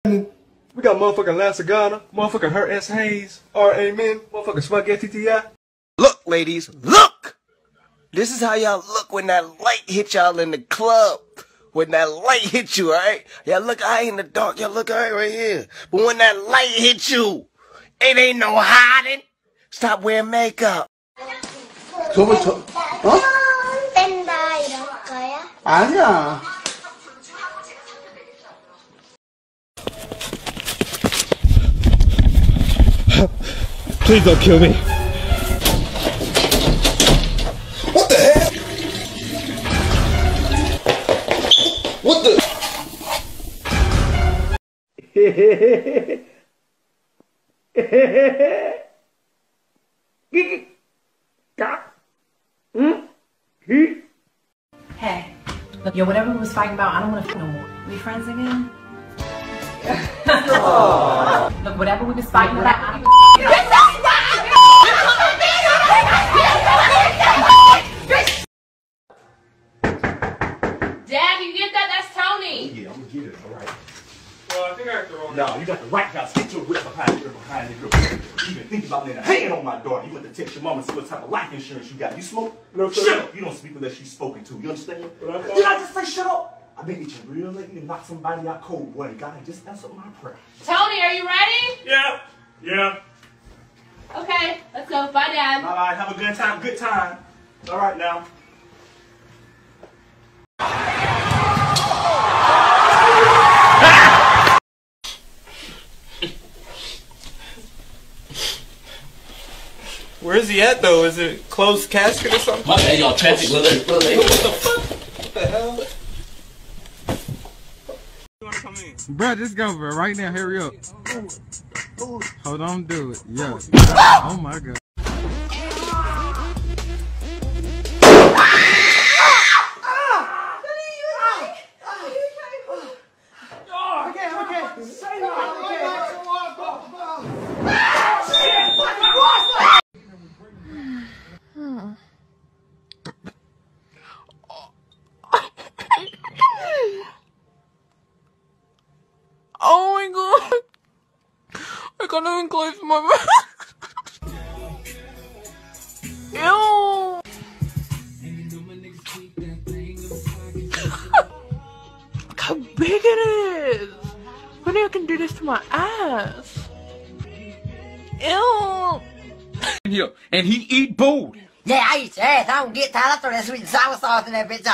We got motherfucking Lasagana, motherfucking Her S. Hayes, R.A. Min, motherfucking Spaghetti T.I. Look, ladies, look! This is how y'all look when that light hit y'all in the club. When that light hit you, alright? Y'all look alright in the dark, y'all look alright right here. But when that light hit you, it ain't no hiding. Stop wearing makeup. 어? 뺀다 이런 거야? 아니야. Please don't kill me. What the heck? What the? Hey, look, yo, whatever we was fighting about, I don't want to no more. We friends again? Look, whatever we was fighting about, I don't... Dad, you get that? That's Tony. Yeah, I'm gonna get it, alright. Well, I think I have the wrong. No, you got the right guy. Get your whip behind the girl. You even think about laying a hand on my daughter. You went to text your mom and see what type of life insurance you got. You smoke? No, sir. Shut up. You don't speak unless she's spoken to. You understand? But I thought- Did I just say shut up? I made you real late and knock somebody out cold, boy. God, just answer my prayer. Tony, are you ready? Yeah. Yeah. Okay, let's go. Bye, Dad. All right, have a good time. Good time. All right now. Where is he at though? Is it closed casket or something? My bad, y'all. Traffic. What the fuck? What the hell? You wanna come in? Bro, just go, bro. Right now, hurry up. Hold on, do it. Yeah. Oh my God. Oh my God. I can't even close my mouth. Ew. Look how big it is. When I can do this to my ass. Ew. Yeah, and he eat booty. Yeah, I eat your ass. I don't get tired. I throw that sweet and sour sauce in that bitch.